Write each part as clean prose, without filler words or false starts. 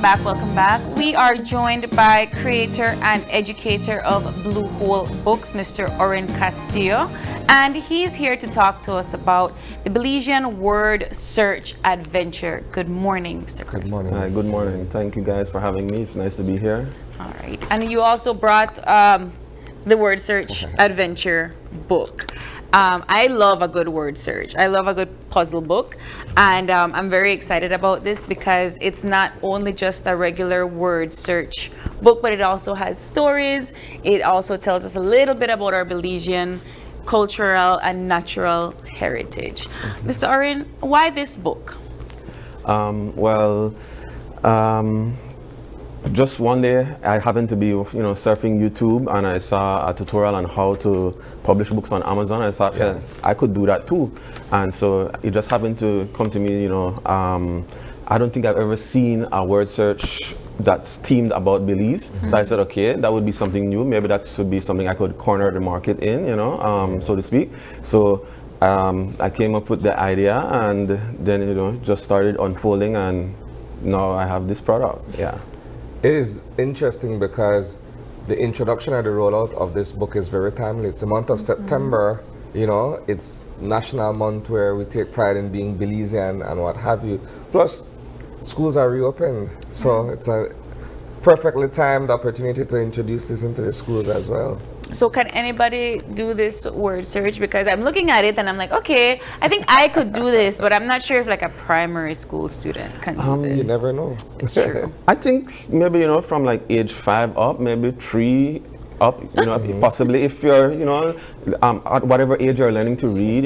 back, welcome back. We are joined by creator and educator of Blue Hole Books, Mr. Oren Castillo, and he's here to talk to us about the Belizean word search adventure. Good morning, Mr. Castillo. Good morning. Hi, good morning. Thank you guys for having me. It's nice to be here. All right, and you also brought the word search adventure book. I love a good word search. I love a good puzzle book, and I'm very excited about this because it's not only just a regular word search book, but it also has stories. It also tells us a little bit about our Belizean cultural and natural heritage. Mr. Oren, why this book? Just one day I happened to be, surfing YouTube, and I saw a tutorial on how to publish books on Amazon. I thought, yeah, I could do that too. And so it just happened to come to me, I don't think I've ever seen a word search that's themed about Belize. So I said, okay, that would be something new. Maybe that should be something I could corner the market in, so to speak. So I came up with the idea, and then, just started unfolding, and now I have this product, yeah. It is interesting because the introduction and the rollout of this book is very timely. It's the month of September, it's National Month where we take pride in being Belizean and what have you. Plus, schools are reopened, so it's a perfectly timed opportunity to introduce this into the schools as well. So can anybody do this word search? Because I'm looking at it and I'm like, okay, I think I could do this, but I'm not sure if like a primary school student can do this. You never know. It's true. I think maybe, from like age 5 up, maybe 3 up, possibly if you're, at whatever age you're learning to read,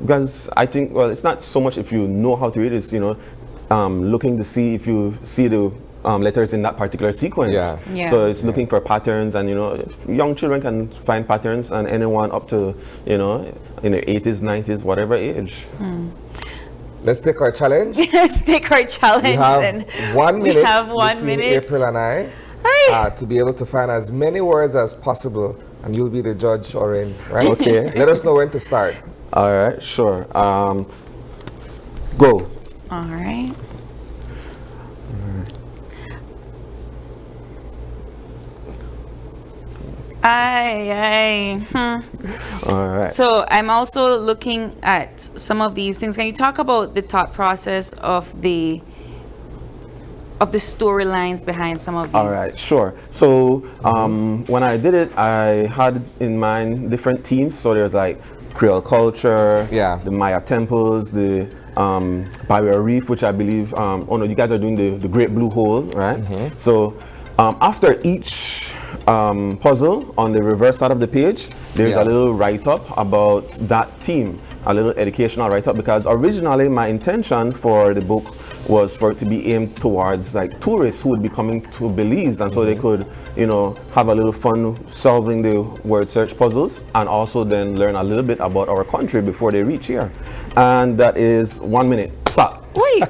because I think, well, it's not so much if you know how to read, it's, looking to see if you see the letters in that particular sequence. Yeah. So it's looking for patterns, and young children can find patterns, and anyone up to in their 80s, 90s, whatever age. Let's take our challenge. Let's take our challenge. We have 1 minute. We have 1 between minute. April and I to be able to find as many words as possible, and you'll be the judge, Oren. Right? Okay. Let us know when to start. All right. Sure. Go. All right. All right. So I'm also looking at some of these things. Can you talk about the thought process of the storylines behind some of these? All right, sure. So when I did it, I had in mind different themes. So there's like Creole culture, the Maya temples, the Barrier Reef, which I believe, you guys are doing the Great Blue Hole, right? So after each puzzle, on the reverse side of the page, there's a little write-up about that theme, a little educational write-up, because originally my intention for the book was for it to be aimed towards like tourists who would be coming to Belize, and so they could, have a little fun solving the word search puzzles, and also then learn a little bit about our country before they reach here. And that is 1 minute. Stop. Wait.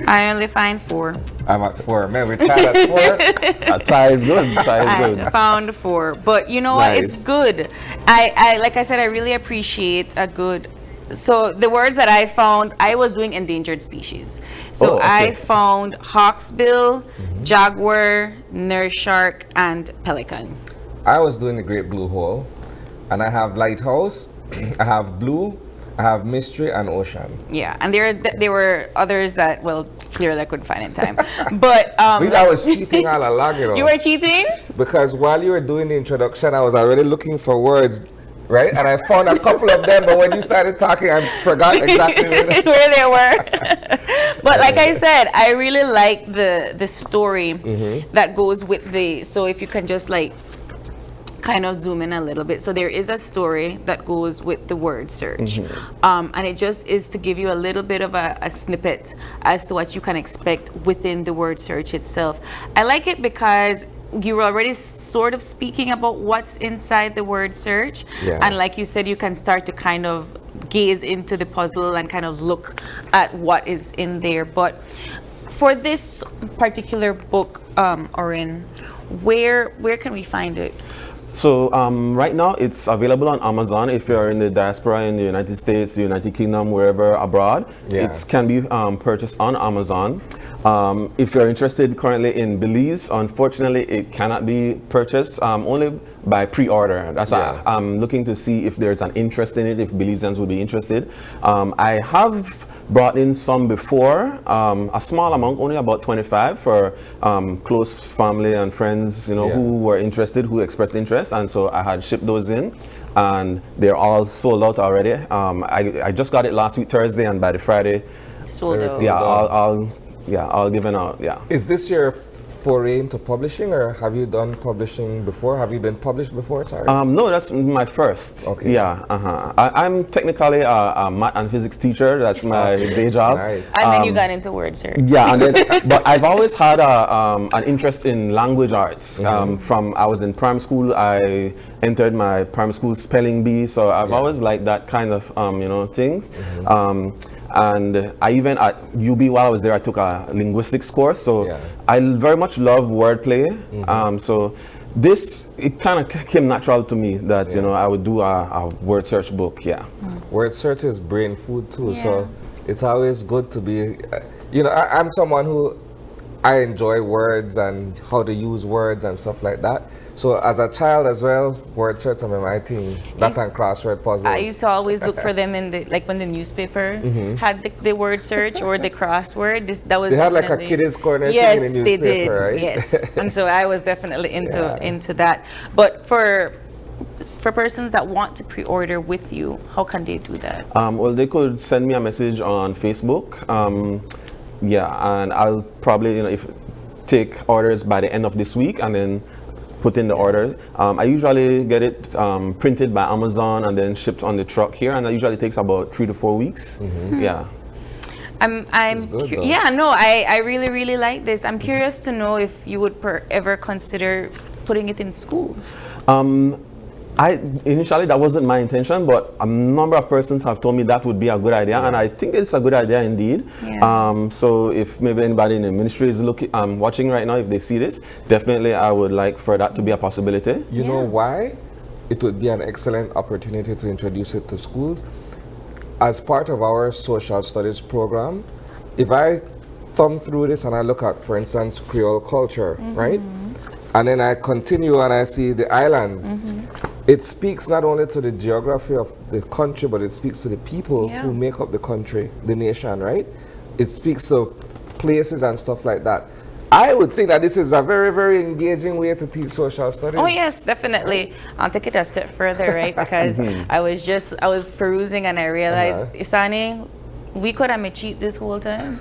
I only find 4. I'm at 4. Man, we're tied at 4. A tie is good. Tie is good. I found 4, but you know what? It's good. I like I said, I really appreciate a good. So the words that I found, I was doing endangered species. So I found hawksbill, jaguar, nurse shark, and pelican. I was doing the Great Blue Hole, and I have lighthouse, I have blue, I have mystery, and ocean. Yeah, and there were others that, well, clearly I couldn't find in time. But I was cheating all along, You were cheating? Because while you were doing the introduction, I was already looking for words, right? And I found a couple of them, but when you started talking, I forgot exactly where they were. But like I said, I really like the story that goes with the. So if you can just like kind of zoom in a little bit. So there is a story that goes with the word search. And it just is to give you a little bit of a snippet as to what you can expect within the word search itself. I like it because you were already sort of speaking about what's inside the word search. And like you said, you can start to kind of gaze into the puzzle and kind of look at what is in there. But for this particular book, Oren, where can we find it? So right now it's available on Amazon. If you're in the diaspora in the United States, the United Kingdom, wherever abroad, it can be purchased on Amazon. If you're interested currently in Belize, unfortunately it cannot be purchased only by pre-order. That's why I'm looking to see if there's an interest in it, if Belizeans would be interested. I have brought in some before, a small amount, only about 25 for close family and friends, who were interested, who expressed interest, and so I had shipped those in, and they're all sold out already. I just got it last week Thursday, and by the Friday, sold out. Yeah, all given out. Yeah. Is this your foray into publishing, or have you done publishing before? Have you been published before? Sorry. No, that's my first. Okay. Yeah. I'm technically a math and physics teacher. That's my day job. Nice. And then you got into word search. Yeah, and then, but I've always had an interest in language arts. From I was in primary school, I entered my primary school spelling bee. So I've always liked that kind of things. And I even at UB while I was there, I took a linguistics course. So I very much love wordplay. So it kind of came natural to me that I would do a word search book. Word search is brain food too. So it's always good to be. I'm someone who I enjoy words and how to use words and stuff like that. So as a child as well, word search on my team. That's on crossword puzzles. I used to always look for them in when the newspaper had the word search or the crossword. They had like a kiddies corner thing in the newspaper, they did. right? Yes, and so I was definitely into that. But for persons that want to pre-order with you, how can they do that? Well, they could send me a message on Facebook. And I'll probably if take orders by the end of this week, and then put in the order. I usually get it printed by Amazon and then shipped on the truck here, and that usually takes about 3 to 4 weeks. Yeah. I really like this. I'm curious to know if you would ever consider putting it in schools. Initially that wasn't my intention, but a number of persons have told me that would be a good idea, and I think it's a good idea indeed. So if maybe anybody in the ministry is watching right now, if they see this, definitely I would like for that to be a possibility. You know why? It would be an excellent opportunity to introduce it to schools. As part of our social studies program, if I thumb through this and I look at, for instance, Creole culture, right? And then I continue and I see the islands. It speaks not only to the geography of the country, but it speaks to the people who make up the country, the nation, right? It speaks to places and stuff like that. I would think that this is a very, very engaging way to teach social studies. Oh yes, definitely. I'll take it a step further, right? Because I was perusing and I realized, Isani, we could have made cheat this whole time.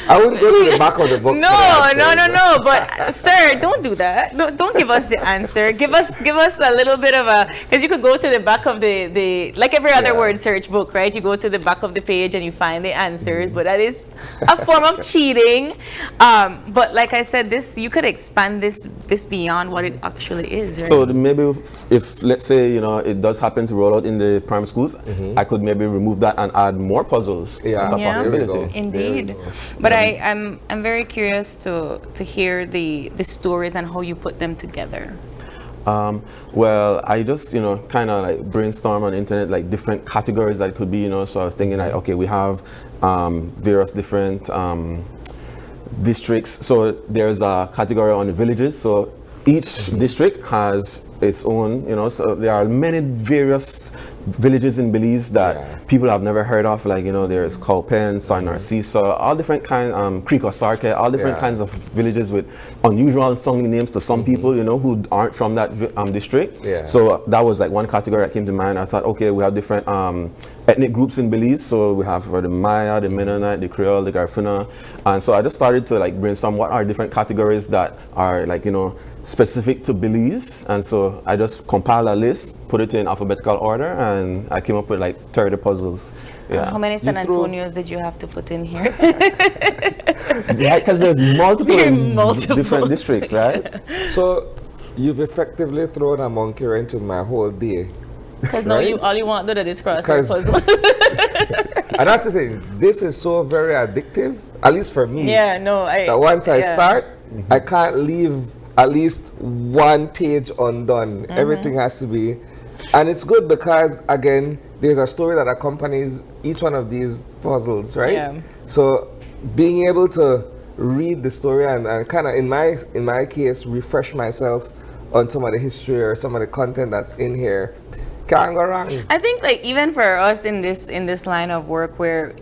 I wouldn't go to the back of the book. No. But sir, don't do that. Don't give us the answer. Give us a little bit of because you could go to the back of the like every other word search book, right? You go to the back of the page and you find the answers, but that is a form of cheating. But like I said, you could expand this beyond what it actually is. Right? So maybe if let's say it does happen to roll out in the primary schools, I could maybe remove that and add more puzzles. That's a possibility. Indeed. But I'm very curious to hear the stories and how you put them together. Well, I just kind of like brainstorm on the internet like different categories that it could be. So I was thinking like, okay, we have various different districts. So there's a category on the villages. So each district has its own, so there are many various villages in Belize that people have never heard of, like there's Cowpen, San Narciso, all different kinds, Creek or Sarke, all different kinds of villages with unusual sounding names to some people, who aren't from that district. So that was like one category that came to mind. I thought, okay, we have different ethnic groups in Belize. So we have the Maya, the Mennonite, the Creole, the Garifuna, and so I just started to like brainstorm what are different categories that are like specific to Belize, and so I just compiled a list, put it in alphabetical order, and I came up with like 30 puzzles. How many San Antonios did you have to put in here? Because there's multiple different districts, right? So you've effectively thrown a monkey wrench in my whole day. Because now all you want to do is crossword puzzle. And that's the thing. This is so very addictive, at least for me. Yeah, no. That once I start, I can't leave at least one page undone. Everything has to be, and it's good because again, there's a story that accompanies each one of these puzzles, right? Yeah. So being able to read the story and kind of in my case refresh myself on some of the history or some of the content that's in here, can't go wrong. I think like even for us in this line of work, where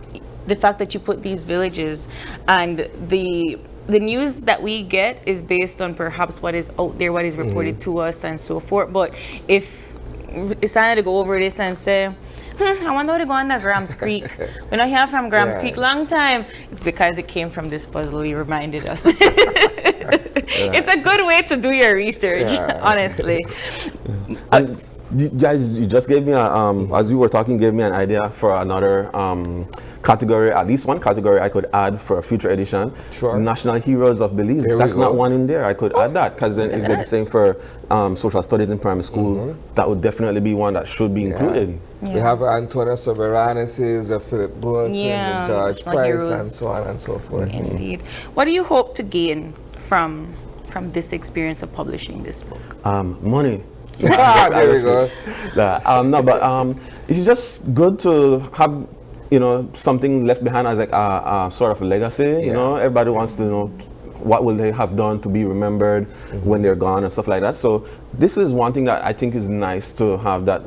the fact that you put these villages and the news that we get is based on perhaps what is out there, what is reported to us and so forth. But if it's time to go over this and say, I wonder how to go on that Grams Creek. We're not here from Grams Creek long time. It's because it came from this puzzle. He reminded us. It's a good way to do your research, honestly. And you guys, you just gave me as you were talking, gave me an idea for another category, at least one category I could add for a future edition. Sure. National Heroes of Belize. That's not one in there. I could add that because then if they're the same for social studies in primary school, that would definitely be one that should be included. We have Antonio Soberanes, Philip Boonson, George Price, and so on and so forth. Indeed. What do you hope to gain from this experience of publishing this book? Money. There we go. No, but it's just good to have, something left behind as like a sort of a legacy. You know, everybody wants to know what will they have done to be remembered when they're gone and stuff like that. So this is one thing that I think is nice to have, that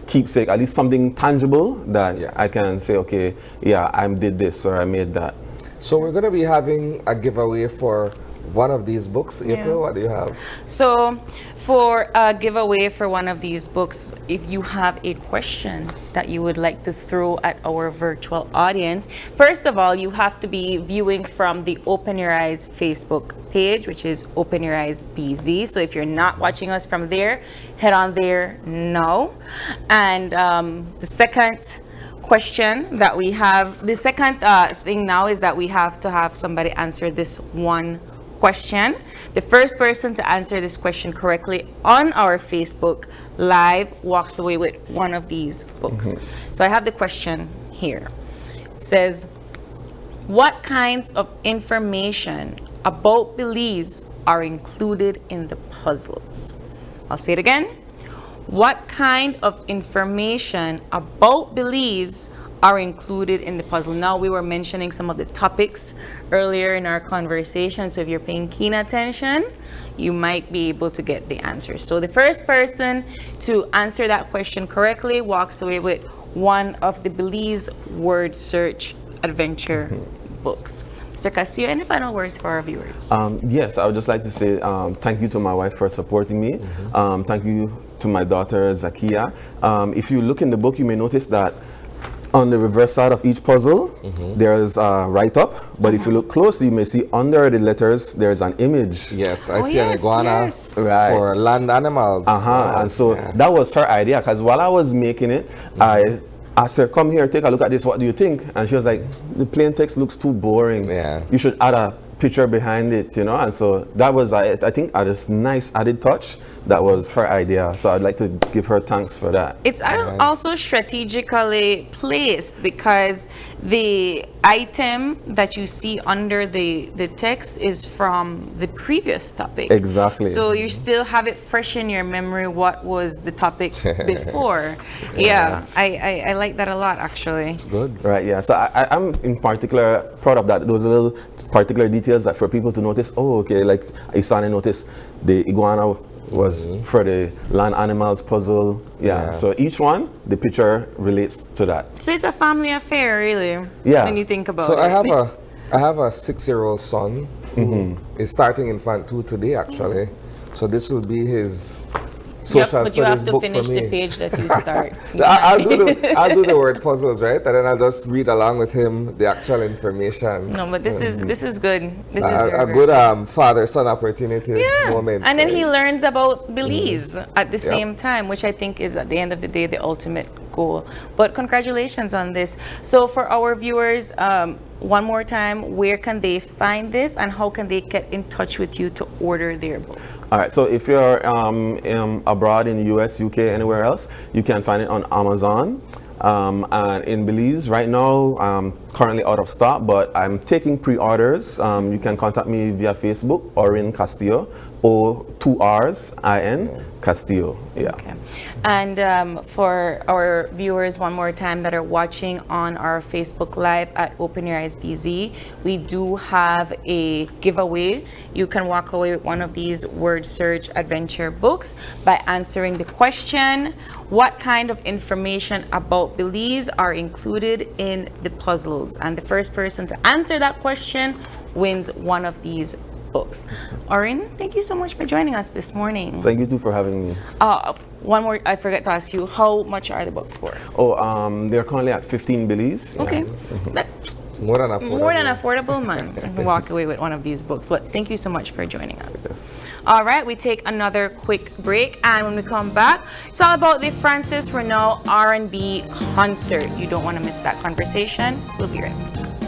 keepsake, at least something tangible that I can say, okay, I did this or I made that. So we're going to be having a giveaway for one of these books. April, what do you have? So for a giveaway for one of these books, if you have a question that you would like to throw at our virtual audience, first of all, you have to be viewing from the Open Your Eyes Facebook page, which is Open Your Eyes BZ. So if you're not watching us from there, head on there now. And the second question that we have, the second thing now is that we have to have somebody answer this one question. The first person to answer this question correctly on our Facebook Live walks away with one of these books. So I have the question here. It says, what kinds of information about Belize are included in the puzzles? I'll say it again. What kind of information about Belize are included in the puzzle? Now, we were mentioning some of the topics earlier in our conversation, so if you're paying keen attention, you might be able to get the answers. So the first person to answer that question correctly walks away with one of the Belize word search adventure books. Mr. Castillo, any final words for our viewers? Yes, I would just like to say thank you to my wife for supporting me. Thank you to my daughter, Zakia. If you look in the book, you may notice that on the reverse side of each puzzle, there's a write-up, but if you look closely, you may see under the letters, there's an image. Yes, I see an iguana for land animals. And so that was her idea, because while I was making it, I asked her, come here, take a look at this, what do you think? And she was like, the plain text looks too boring. You should add a picture behind it, and so that was, I think, a nice added touch. That was her idea, so I'd like to give her thanks for that. It's also strategically placed because the item that you see under the text is from the previous topic. Exactly. So you still have it fresh in your memory what was the topic before. I like that a lot, actually. It's good. Right, yeah. So I'm in particular proud of that. Those little particular details that for people to notice, oh, okay, like Isani noticed the iguana was for the land animals puzzle. So each one, the picture relates to that. So it's a family affair, really, when you think about it. So I have a 6-year-old son who is starting Infant 2 today, actually. So this will be his social but you have to book finish for me. the page that you start. I'll do the word puzzles, right? And then I'll just read along with him the actual information. No, but this is good. This is a good father-son opportunity moment. And then he learns about Belize at the same time, which I think is at the end of the day the ultimate goal. But congratulations on this. So for our viewers, one more time, where can they find this and how can they get in touch with you to order their book? All right, so if you're abroad in the US, UK, anywhere else, you can find it on Amazon, And in Belize right now, I'm currently out of stock, but I'm taking pre-orders. You can contact me via Facebook, Orin Castillo, or 2 R's, I-N, Castillo. Yeah. Okay. And for our viewers, one more time that are watching on our Facebook Live at Open Your Eyes BZ, we do have a giveaway. You can walk away with one of these word search adventure books by answering the question, what kind of information about Belize are included in the puzzles? And the first person to answer that question wins one of these books. Orin, thank you so much for joining us this morning. Thank you too for having me. One more, I forgot to ask you, how much are the books for? Oh, they're currently at 15 Belize. Okay. More than affordable. More than affordable, man. You can walk away with one of these books. But thank you so much for joining us. Yes. All right, we take another quick break, and when we come back, it's all about the Francis Renaud R&B concert. You don't want to miss that conversation. We'll be right back.